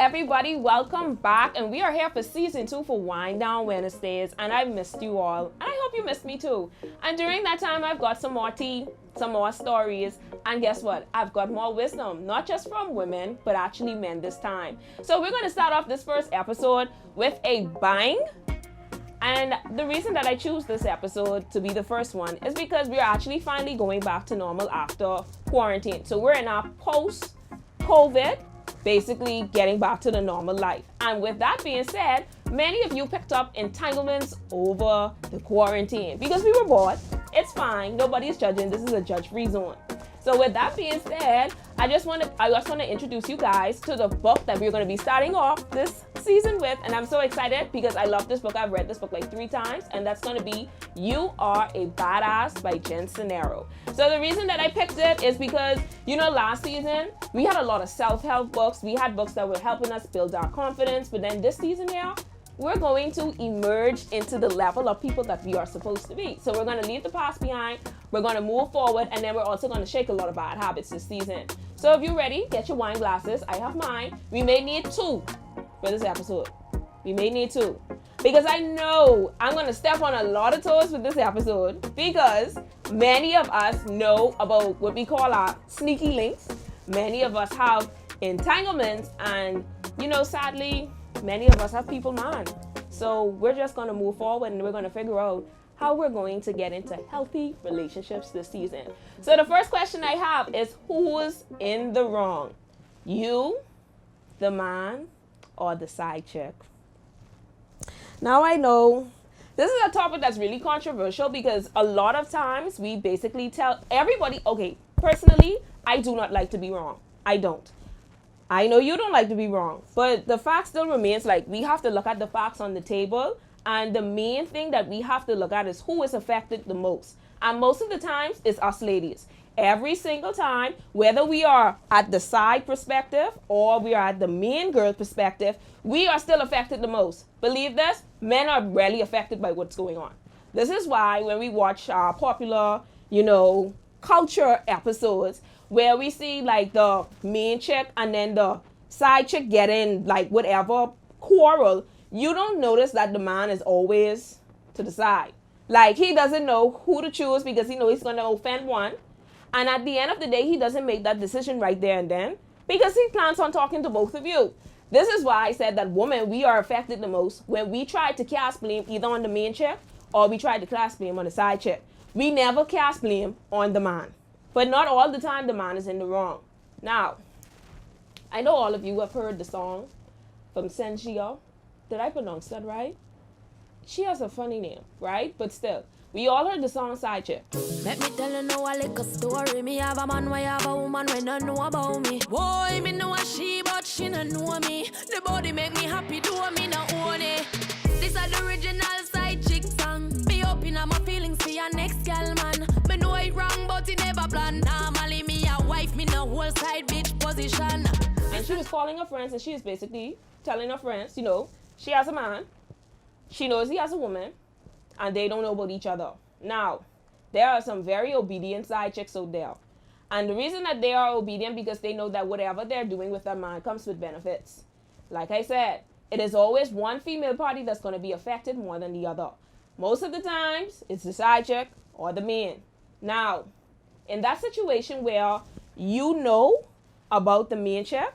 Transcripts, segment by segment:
everybody, welcome back, and we are here for season 2 for Wind Down Wednesdays, and I missed you all, and I hope you missed me too. And during that time, I've got some more tea, some more stories, and guess what? I've got more wisdom, not just from women, but actually men this time. So we're going to start off this first episode with a bang. And the reason that I choose this episode to be the first one is because we are actually finally going back to normal after quarantine. So we're in our post-COVID, basically getting back to the normal life. And with that being said, many of you picked up entanglements over the quarantine because we were bored. It's fine. Nobody's judging. This is a judge-free zone. So with that being said, I just want to introduce you guys to the book that we're going to be starting off this season with, and I'm so excited because I love this book. I've read this book like 3 times, and that's going to be You Are a Badass by Jen Sincero. So the reason that I picked it is because, last season we had a lot of self-help books. We had books that were helping us build our confidence, but then this season here, we're going to emerge into the level of people that we are supposed to be. So we're going to leave the past behind, we're going to move forward, and then we're also going to shake a lot of bad habits this season. So if you're ready, get your wine glasses. I have mine. We may need 2 for this episode. We may need 2. Because I know I'm going to step on a lot of toes with this episode because many of us know about what we call our sneaky links. Many of us have entanglements, and, sadly, many of us have people mind. So we're just going to move forward and we're going to figure out how we're going to get into healthy relationships this season. So the first question I have is, who's in the wrong? You, the man, or the side chick? Now I know this is a topic that's really controversial because a lot of times we basically tell everybody, okay, personally, I do not like to be wrong. I don't. I know you don't like to be wrong, but the fact still remains, like, we have to look at the facts on the table, and the main thing that we have to look at is who is affected the most. And most of the times, it's us ladies. Every single time, whether we are at the side perspective or we are at the main girl perspective, we are still affected the most. Believe this, men are rarely affected by what's going on. This is why when we watch popular, culture episodes, where we see like the main chick and then the side chick getting like whatever quarrel, you don't notice that the man is always to the side. Like, he doesn't know who to choose because he knows he's going to offend one. And at the end of the day, he doesn't make that decision right there and then because he plans on talking to both of you. This is why I said that women, we are affected the most when we try to cast blame either on the main chick or we try to cast blame on the side chick. We never cast blame on the man. But not all the time the man is in the wrong. Now, I know all of you have heard the song from Senjia. Did I pronounce that right? She has a funny name, right? But still, we all heard the song Side Chick. Let me tell you now a little story. Me have a man, why have a woman when don't know about me. Boy, me know a she, but she don't know me. The body make me happy, do me not own it. This is the original Side Chick song. Be open on my feelings for your next girl, man. Me know it wrong, but it never plan. Normally me a wife, me no whole side bitch position. And she was calling her friends, and she is basically telling her friends, she has a man, she knows he has a woman, and they don't know about each other. Now, there are some very obedient side chicks out there. And the reason that they are obedient because they know that whatever they're doing with that man comes with benefits. Like I said, it is always one female party that's going to be affected more than the other. Most of the times, it's the side chick or the man. Now, in that situation where you know about the main chick,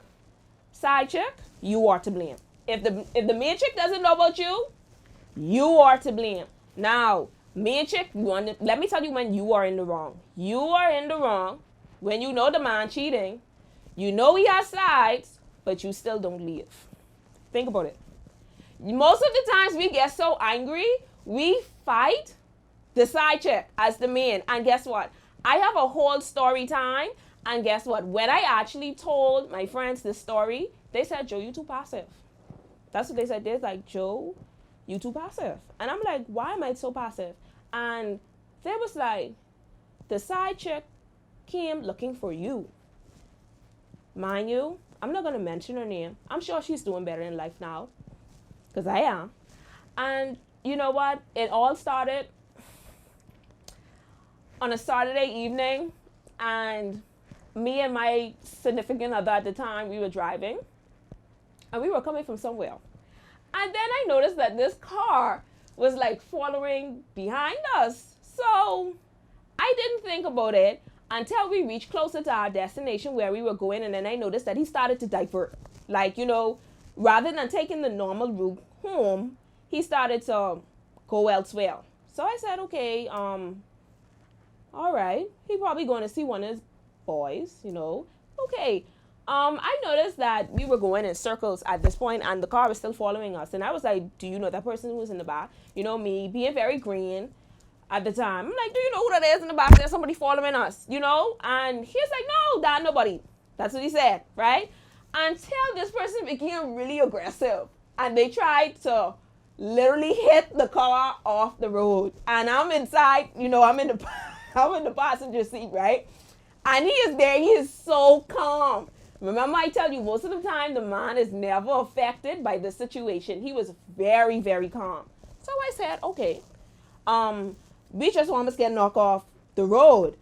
side chick, you are to blame. If the main chick doesn't know about you, you are to blame. Now, main chick, let me tell you when you are in the wrong. You are in the wrong when you know the man cheating. You know he has sides, but you still don't leave. Think about it. Most of the times we get so angry, we fight the side chick as the man. And guess what? I have a whole story time. And guess what? When I actually told my friends this story, they said, Joe, you too passive. That's what they said. They're like, Joe, you too passive. And I'm like, why am I so passive? And they was like, the side chick came looking for you. Mind you, I'm not going to mention her name. I'm sure she's doing better in life now. Because I am. And you know what? It all started on a Saturday evening. And me and my significant other at the time, we were driving. and we were coming from somewhere. And then I noticed that this car was like following behind us. So I didn't think about it until we reached closer to our destination where we were going. And then I noticed that he started to divert. Like, rather than taking the normal route home, he started to go elsewhere. So I said, okay, all right. He probably going to see one of his boys, Okay. I noticed that we were going in circles at this point and the car was still following us. And I was like, do you know that person who was in the back? Me being very green at the time. I'm like, do you know who that is in the back? There's somebody following us, And he's like, no, that nobody. That's what he said, right? Until this person became really aggressive. And they tried to literally hit the car off the road. And I'm inside, I'm in the passenger seat, right? And he is there. He is so calm. Remember, I tell you, most of the time, the man is never affected by the situation. He was very, very calm. So I said, okay, we just almost get knocked off the road.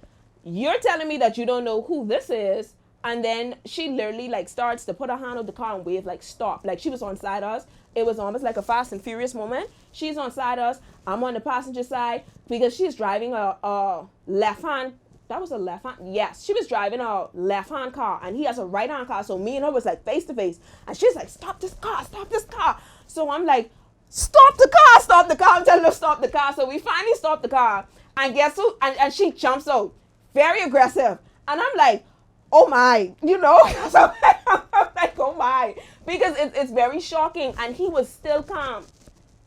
You're telling me that you don't know who this is. And then she literally starts to put her hand on the car and wave stop. She was on side us. It was almost like a Fast and Furious moment. She's on side us. I'm on the passenger side because she's driving a left-hand. That was a left-hand? Yes. She was driving a left-hand car and he has a right-hand car. So me and her was face to face. And she's like, stop this car, stop this car. So I'm like, stop the car, stop the car. I'm telling her to stop the car. So we finally stopped the car. And guess who? And she jumps out. Very aggressive. And I'm like, oh my, I'm like, oh my. Because it's very shocking. And he was still calm.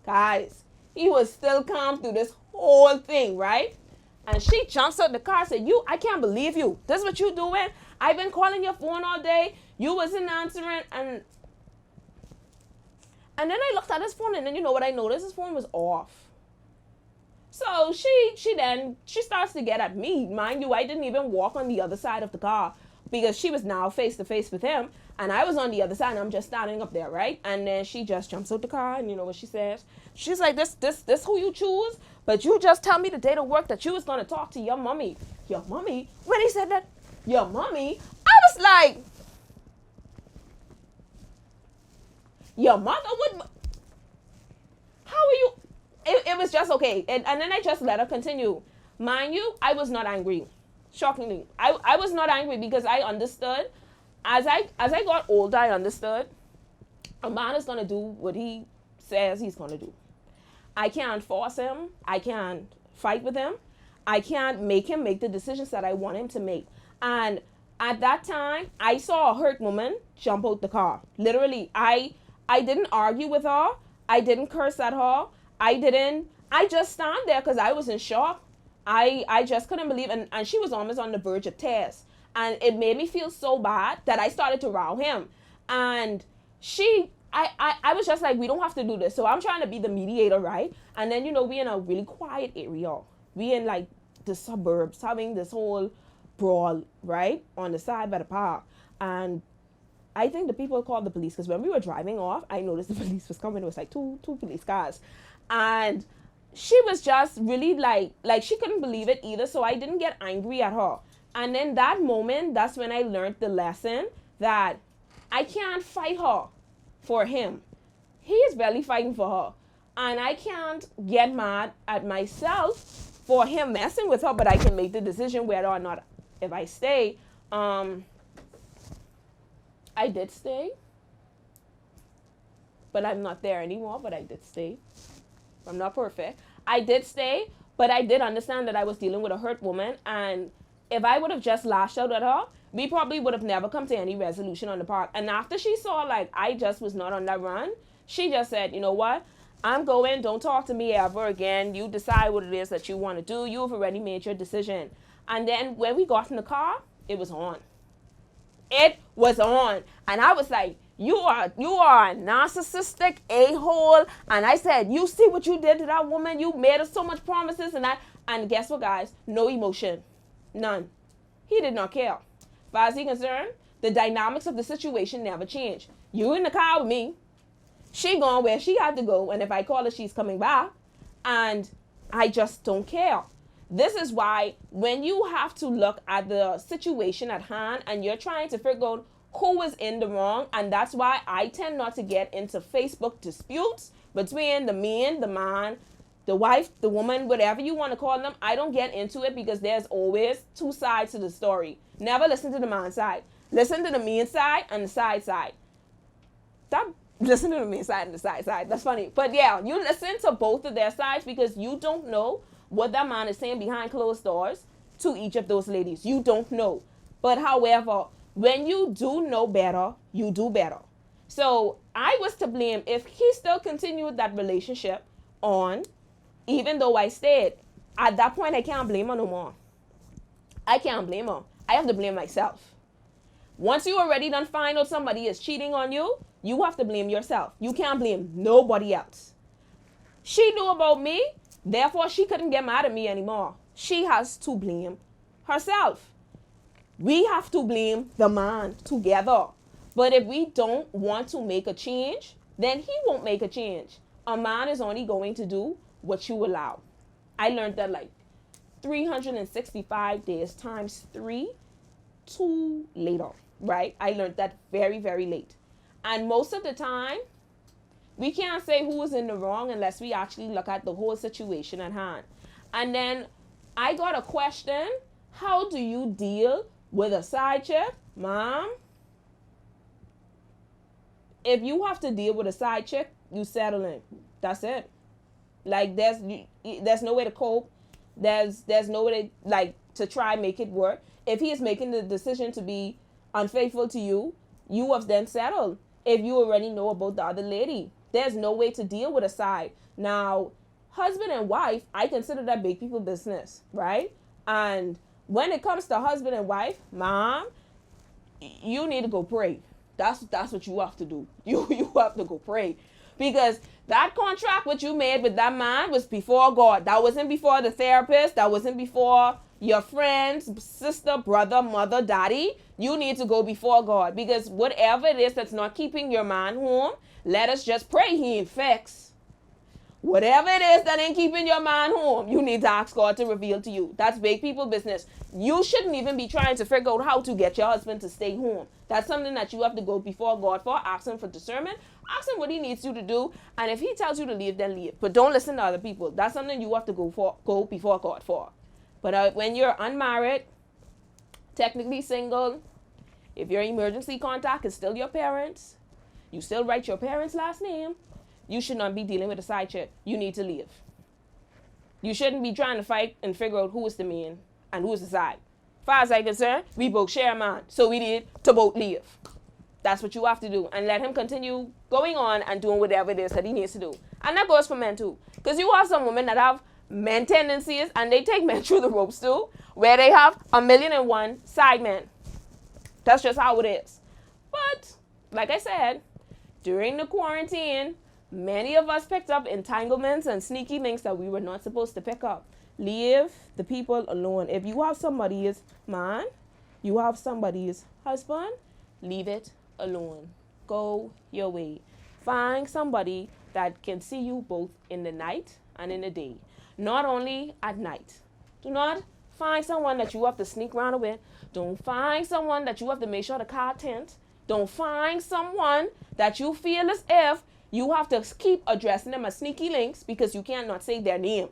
Guys, he was still calm through this whole thing, right? And she jumps out the car and said, I can't believe you. This is what you doing? I've been calling your phone all day. You wasn't answering. And then I looked at his phone and then you know what I noticed? His phone was off. So she starts to get at me. Mind you, I didn't even walk on the other side of the car because she was now face to face with him. And I was on the other side and I'm just standing up there, right? And then she just jumps out the car and you know what she says? She's like, this who you choose? But you just tell me the day to work that you was going to talk to your mommy. Your mommy? When he said that, your mommy? I was like, your mother would... How are you... It was just okay. And then I just let her continue. Mind you, I was not angry. Shockingly. I was not angry because I understood. As I got older, I understood. A man is going to do what he says he's going to do. I can't force him. I can't fight with him. I can't make him make the decisions that I want him to make. And at that time, I saw a hurt woman jump out the car. Literally, I didn't argue with her. I didn't curse at her. I just stand there because I was in shock. I just couldn't believe it. And she was almost on the verge of tears. And it made me feel so bad that I started to row him. And I was just like, we don't have to do this. So I'm trying to be the mediator, right? And then, we in a really quiet area. We in the suburbs having this whole brawl, right? On the side by the park. And I think the people called the police because when we were driving off, I noticed the police was coming. It was two police cars. And she was just really like she couldn't believe it either. So I didn't get angry at her. And then that moment, that's when I learned the lesson that I can't fight her for him. He is barely fighting for her. And I can't get mad at myself for him messing with her, but I can make the decision whether or not if I stay. I did stay. But I'm not there anymore, but I did stay. I'm not perfect. I did stay, but I did understand that I was dealing with a hurt woman. And if I would have just lashed out at her, we probably would have never come to any resolution on the park. And after she saw I just was not on that run, she just said, you know what? I'm going. Don't talk to me ever again. You decide what it is that you want to do. You've already made your decision. And then when we got in the car, it was on. It was on. And I was like, you are a narcissistic a-hole. And I said, you see what you did to that woman? You made her so much promises. And guess what, guys? No emotion. None. He did not care. As far as he's concerned, the dynamics of the situation never changed. You in the car with me. She going where she had to go. And if I call her, she's coming back. And I just don't care. This is why when you have to look at the situation at hand and you're trying to figure out who is in the wrong. And that's why I tend not to get into Facebook disputes between the man, the wife, the woman, whatever you want to call them. I don't get into it because there's always two sides to the story. Never listen to the man's side. Listen to the mean side and the side. Stop listening to the mean side and the side. That's funny. But yeah, you listen to both of their sides because you don't know what that man is saying behind closed doors to each of those ladies. You don't know. But however, when you do know better, you do better. So I was to blame if he still continued that relationship on, even though I stayed. At that point, I can't blame her no more. I can't blame her. I have to blame myself. Once you already done find out somebody is cheating on you, you have to blame yourself. You can't blame nobody else. She knew about me, therefore she couldn't get mad at me anymore. She has to blame herself. We have to blame the man together. But if we don't want to make a change, then he won't make a change. A man is only going to do what you allow. I learned that like 365 days times 3 too later, right? I learned that very, very late. And most of the time, we can't say who is in the wrong unless we actually look at the whole situation at hand. And then I got a question, how do you deal with a side chick? Mom, if you have to deal with a side chick, you settle in. That's it. Like there's no way to cope. There's no way to try and make it work. If he is making the decision to be unfaithful to you, you have then settled. If you already know about the other lady, there's no way to deal with a side. Now, husband and wife, I consider that big people business, right? And when it comes to husband and wife, mom, you need to go pray. That's what you have to do. You have to go pray. Because that contract which you made with that man was before God. That wasn't before the therapist. That wasn't before your friends, sister, brother, mother, daddy. You need to go before God. Because whatever it is that's not keeping your man home, let us just pray he ain't fixed. Whatever it is that ain't keeping your man home, you need to ask God to reveal to you. That's big people business. You shouldn't even be trying to figure out how to get your husband to stay home. That's something that you have to go before God for. Ask him for discernment. Ask him what he needs you to do. And if he tells you to leave, then leave. But don't listen to other people. That's something you have to go before God for. But when you're unmarried, technically single, if your emergency contact is still your parents, you still write your parents' last name, you should not be dealing with a side chick. You need to leave. You shouldn't be trying to fight and figure out who is the man and who is the side. As far as I'm concerned, we both share a man. So we need to both leave. That's what you have to do. And let him continue going on and doing whatever it is that he needs to do. And that goes for men too. Because you have some women that have men tendencies and they take men through the ropes too, where they have 1,000,001 side men. That's just how it is. But, like I said, during the quarantine, many of us picked up entanglements and sneaky links that we were not supposed to pick up. Leave the people alone. If you have somebody's man, you have somebody's husband, leave it alone. Go your way. Find somebody that can see you both in the night and in the day. Not only at night. Do not find someone that you have to sneak around with. Don't find someone that you have to make sure the car tint. Don't find someone that you feel as if you have to keep addressing them as sneaky links because you cannot say their name.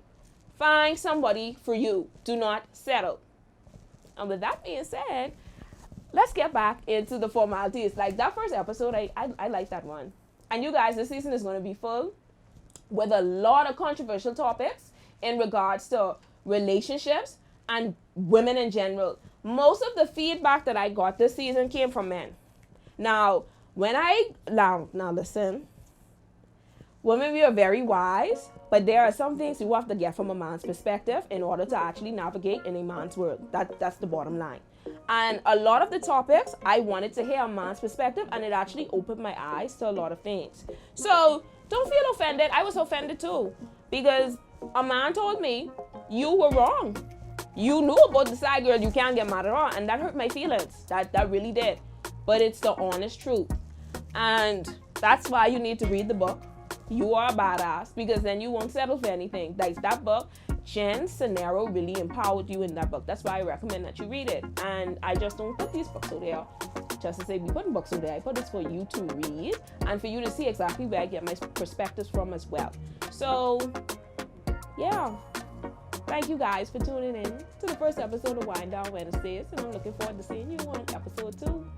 Find somebody for you. Do not settle. And with that being said, let's get back into the formalities. Like that first episode, I like that one. And you guys, this season is going to be full with a lot of controversial topics in regards to relationships and women in general. Most of the feedback that I got this season came from men. Now listen. Women, we are very wise, but there are some things you have to get from a man's perspective in order to actually navigate in a man's world. That's the bottom line. And a lot of the topics, I wanted to hear a man's perspective, and it actually opened my eyes to a lot of things. So don't feel offended. I was offended too, because a man told me, you were wrong. You knew about the side girl, you can't get mad at her, and that hurt my feelings. That really did. But it's the honest truth. And that's why you need to read the book. You are a badass, because then you won't settle for anything. Like that book, Jen's scenario really empowered you in that book. That's why I recommend that you read it. And I just don't put these books out there just to say we put books out there. I put this for you to read and for you to see exactly where I get my perspectives from as well. So, yeah. Thank you guys for tuning in to the first episode of Wind Down Wednesdays. And I'm looking forward to seeing you on episode 2.